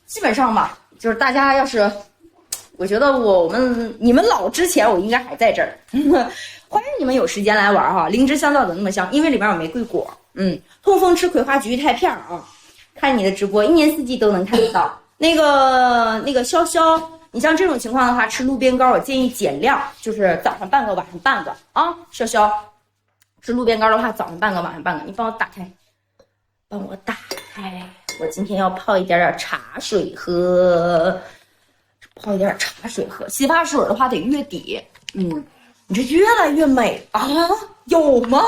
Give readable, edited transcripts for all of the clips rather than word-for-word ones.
基本上吧，就是大家要是，我觉得你们老之前，我应该还在这儿。欢迎你们有时间来玩哈！灵芝香皂怎么那么香？因为里边有玫瑰果。痛风吃葵花菊肽片啊，看你的直播，一年四季都能看得到。那个潇潇，你像这种情况的话，吃鹿鞭膏我建议减量，就是早上半个，晚上半个啊。潇潇，吃鹿鞭膏的话，早上半个，晚上半个。你帮我打开，帮我打开。我今天要泡一点点茶水喝，泡一点茶水喝。洗发水的话得月底。你这越来越美啊，有吗？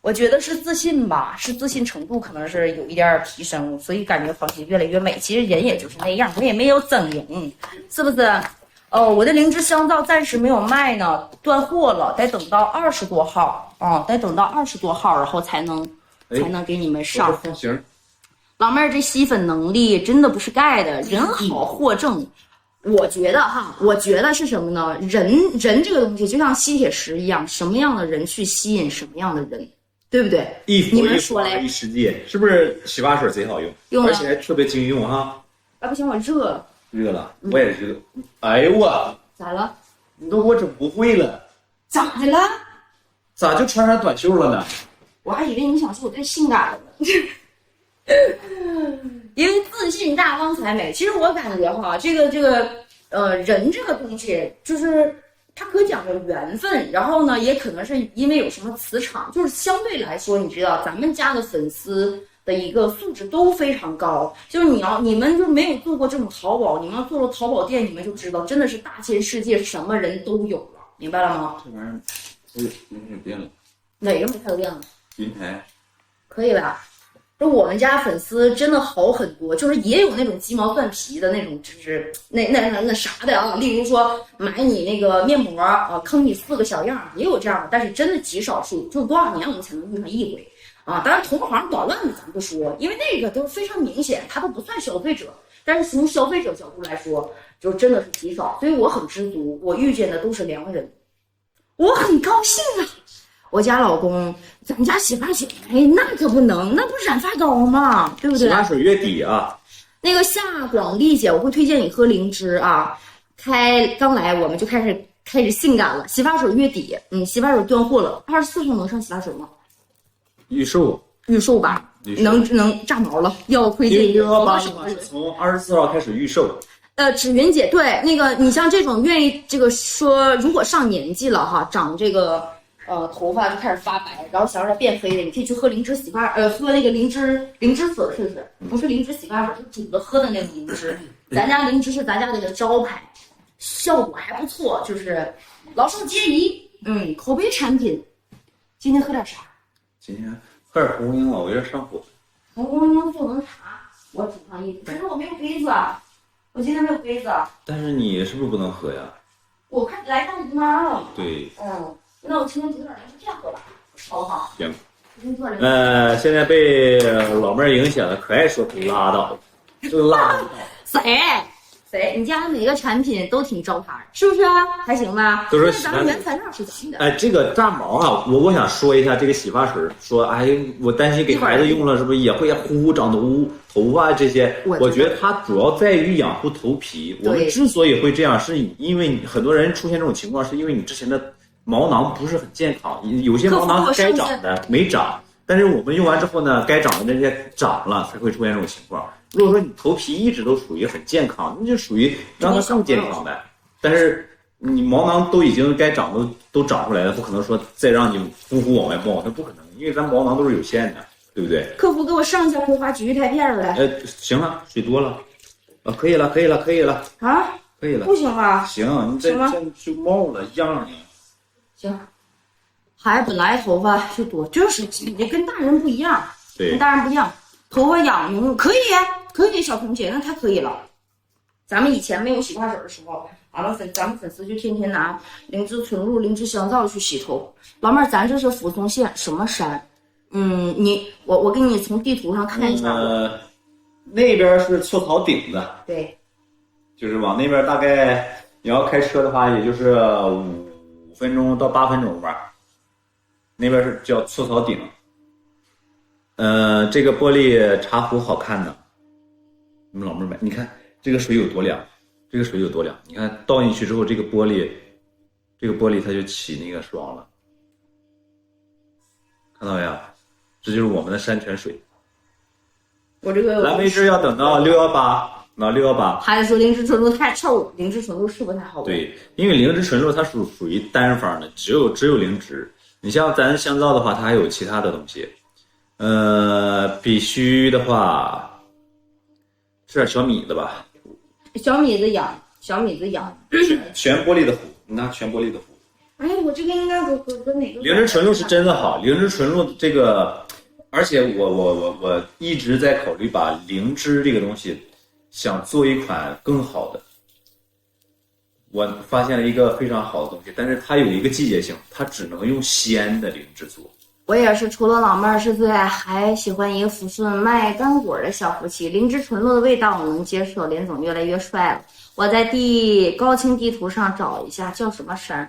我觉得是自信吧，是自信程度可能是有一点提升，所以感觉房间越来越美。其实人也就是那样，我也没有整容，是不是？我的灵芝香皂暂时没有卖呢，断货了，得等到20多号啊，得等到20多号，然后才能给你们上。行，老妹儿这吸粉能力真的不是盖的，人好货正。我觉得是什么呢？人这个东西就像吸铁石一样，什么样的人去吸引什么样的人。对不对？你们说嘞，一世界是不是洗发水贼好用，而且还特别经用哈？啊，不行，我热了。热了，我也热。哎呦我，咋了？你都给我整不会了。咋的了？咋就穿上短袖了呢？我还以为你想说我太性感了呢。因为自信大方才美。其实我感觉哈，这个人这个东西就是。它可讲究缘分，然后呢，也可能是因为有什么磁场，就是相对来说，你知道咱们家的粉丝的一个素质都非常高。就是你们就没有做过这种淘宝，你们要做了淘宝店，你们就知道真的是大千世界，什么人都有了，明白了吗？这玩意儿，有变了。哪个没太有变了？云台，可以吧？就我们家粉丝真的好很多，就是也有那种鸡毛蒜皮的那种，就是那啥的啊。例如说买你那个面膜啊，坑你4个小样，也有这样的，但是真的极少数。就多少年我们才能遇上一回啊？当然同行捣乱的咱不说，因为那个都非常明显，它都不算消费者。但是从消费者角度来说，就真的是极少，所以我很知足，我遇见的都是良人，我很高兴啊。我家老公，咱家洗发水，那可不能，那不是染发膏吗？对不对？洗发水月底啊。那个夏广丽姐，我会推荐你喝灵芝啊。刚来我们就开始性感了。洗发水月底，洗发水断货了，24号能上洗发水吗？预售吧，能炸毛了。要推荐一个从24号开始预售。芷云姐，对，那个你像这种愿意这个说，如果上年纪了哈，长这个。头发就开始发白，然后想让它变黑的，你可以去喝灵芝喝那个灵芝水试试，不是灵芝洗发水，是煮的喝的那个灵芝。咱家灵芝是咱家的一个招牌，效果还不错，就是老少皆宜。口碑产品。今天喝点啥？今天喝点红樱啊，我有点上火。红樱做成茶，我煮上一，但是我没有杯子啊，我今天没有杯子啊。但是你是不是不能喝呀？我快来大姨妈了。对。那我今天煮点这样喝吧，好不好？行。现在被老妹儿影响的，可爱说拉倒，就拉倒。谁？你家每个产品都挺招牌，是不是啊？还行吧。都说咱们原材料是咱的。这个炸毛啊，我想说一下这个洗发水，说我担心给孩子用了，是不是也会呼长头发这些？我觉得它主要在于养护头皮。我们之所以会这样，是因为很多人出现这种情况，是因为你之前的毛囊不是很健康，有些毛囊该长的没长，但是我们用完之后呢，该长的那些长了，才会出现这种情况。如果说你头皮一直都属于很健康，那就属于让它更健康的。但是你毛囊都已经该长都长出来了，不可能说再让你呼往外冒，那不可能，因为咱毛囊都是有限的，对不对？客服给我上一下葵花菊肽片来。行了，水多了，可以了啊，可以了，不行啊？行，你这就冒了样了。行，孩子本来头发就多，就是你跟大人不一样，对，跟大人不一样，头发养可以，小彤姐那太可以了。咱们以前没有洗发水的时候，咱们粉丝就天天拿灵芝纯露、灵芝香皂去洗头。老妹儿，咱这是抚松县什么山？我给你从地图上看一下。那边是错草顶子，对，就是往那边大概你要开车的话，也就是5分钟到8分钟吧。那边是叫错草顶。这个玻璃茶壶好看的，你们老妹儿买，你看这个水有多凉，这个水有多凉，你看倒进去之后，这个玻璃它就起那个霜了，看到没有？这就是我们的山泉水。我这个蓝莓汁要等到618，那618。还是说灵芝纯露太臭，灵芝纯露是不太好闻。对，因为灵芝纯露它属于单方的，只有灵芝。你像咱香皂的话，它还有其他的东西。必须的话，吃点小米的吧。小米子养。全玻璃的壶，你拿全玻璃的壶。哎，我这个应该跟哪个？灵芝纯露是真的好，灵芝纯露这个，而且我一直在考虑把灵芝这个东西想做一款更好的。我发现了一个非常好的东西，但是它有一个季节性，它只能用鲜的灵芝做。我也是，除了老妹儿是最爱，还喜欢一个抚顺卖干果的小夫妻。灵芝纯露的味道我能接受，连总越来越帅了。我在高清地图上找一下叫什么山，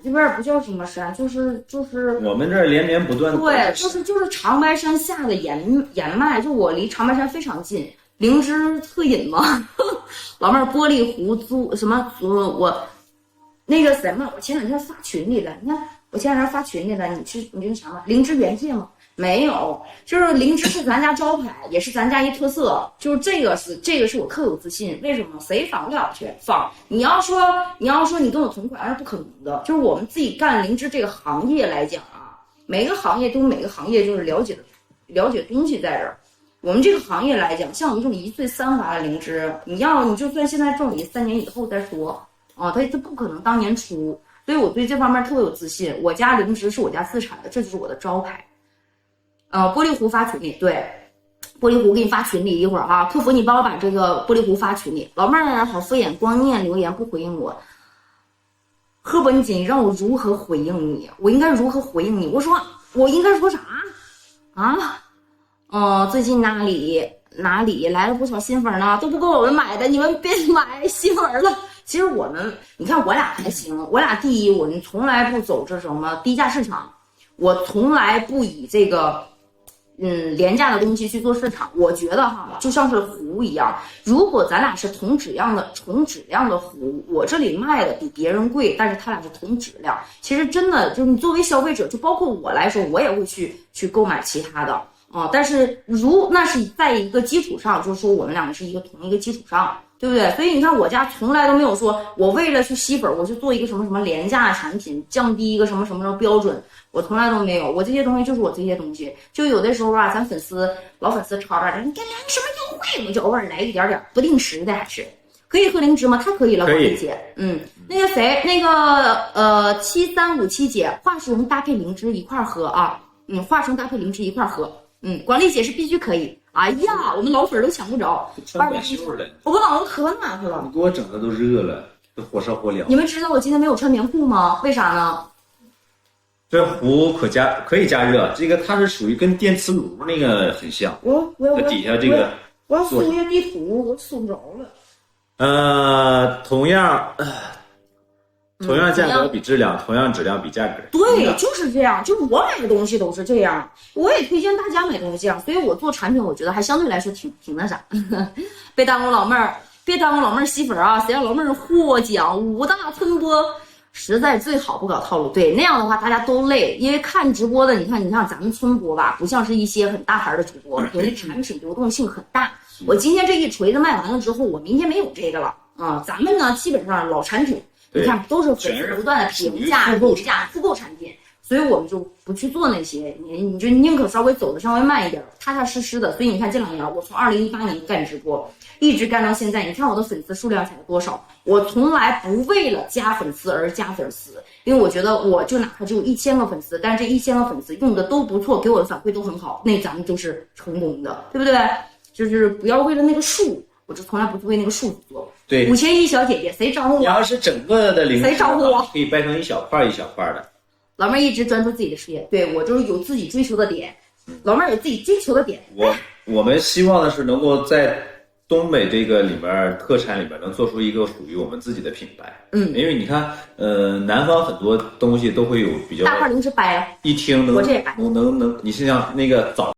这边不叫什么山，就是我们这儿连绵不断的。对，就是长白山下的岩脉，就我离长白山非常近。灵芝特饮嘛，老妹儿玻璃壶我那个什么，我前两天发群里了，你看我前两天发群里了，你这啥嘛？灵芝原液吗？没有，就是灵芝是咱家招牌，也是咱家一特色，就是这个是我特有自信。为什么？谁仿不了去仿？你要说你跟我同款是不可能的。就是我们自己干灵芝这个行业来讲啊，每个行业就是了解东西在这儿。我们这个行业来讲，像我们这种1岁3娃的灵芝，你就算现在种，你3年以后再说啊，它不可能当年出。所以我对这方面特别有自信。我家灵芝是我家自产的，这就是我的招牌。玻璃壶发群里，对，玻璃壶给你发群里一会儿啊，客服你帮我把这个玻璃壶发群里。老妹儿好敷衍，光念留言不回应我。赫本锦让我如何回应你？我应该如何回应你？我应该说啥啊？最近哪里来了不少新粉呢，都不够我们买的，你们别买新粉了。其实你看我俩还行，我俩第一，我们从来不走这什么低价市场，我从来不以这个廉价的东西去做市场。我觉得就像是壶一样，如果咱俩是同质量的壶，我这里卖的比别人贵，但是他俩是同质量，其实真的就是你作为消费者，就包括我来说，我也会去购买其他的但是那是在一个基础上，就是说我们两个是同一个基础上，对不对？所以你看我家从来都没有说我为了去吸粉，我去做一个什么廉价产品，降低一个什么标准，我从来都没有。我这些东西就是我这些东西，就有的时候咱老粉丝吵着你给来个什么优惠，我就偶尔来一点，不定时的还是可以喝灵芝吗？太可以了，宝贝姐。那个谁，那个7357姐，化石蓉搭配灵芝一块喝啊。化石蓉搭配灵芝一块喝。管理姐是必须可以。哎呀，我们老粉都抢不着。穿短袖了，我把脑子可暖和了。你给我整的都热了，都火烧火燎。你们知道我今天没有穿棉裤吗？为啥呢？这壶可以加热，这个它是属于跟电磁炉那个很像。我底下这个我要搜一下地图，我搜不着了。同样价格比质量，同样质量比价格。对，就是这样。就是我买的东西都是这样，我也推荐大家买东西这样。所以我做产品，我觉得还相对来说挺那啥。别耽误老妹儿吸粉啊！谁让老妹儿获奖5大村播，实在最好不搞套路。对，那样的话大家都累，因为看直播的，你看咱们村播吧，不像是一些很大牌的主播，人家产品流动性很大。我今天这一锤子卖完了之后，我明天没有这个了啊。咱们呢，基本上老产品。你看，都是粉丝不断的评价复购产品，所以我们就不去做那些，你就宁可稍微走的稍微慢一点，踏踏实实的。所以你看这2年，我从2018年干直播，一直干到现在，你看我的粉丝数量才有多少？我从来不为了加粉丝而加粉丝，因为我觉得我就哪怕只有1000个粉丝，但是这1000个粉丝用的都不错，给我的反馈都很好，那咱们就是成功的，对不对？就是不要为了那个数。我就从来不是为那个数字做。对，5001小姐姐，谁招呼我？你要是整个的灵芝，谁招呼我？可以掰成一小块一小块的。老妹儿一直专注自己的事业，对我就是有自己追求的点。老妹儿有自己追求的点。我们希望的是能够在东北这个里面特产里面能做出一个属于我们自己的品牌。因为你看，南方很多东西都会有比较大块灵芝掰了，一听能，我这也掰能，你是像那个早。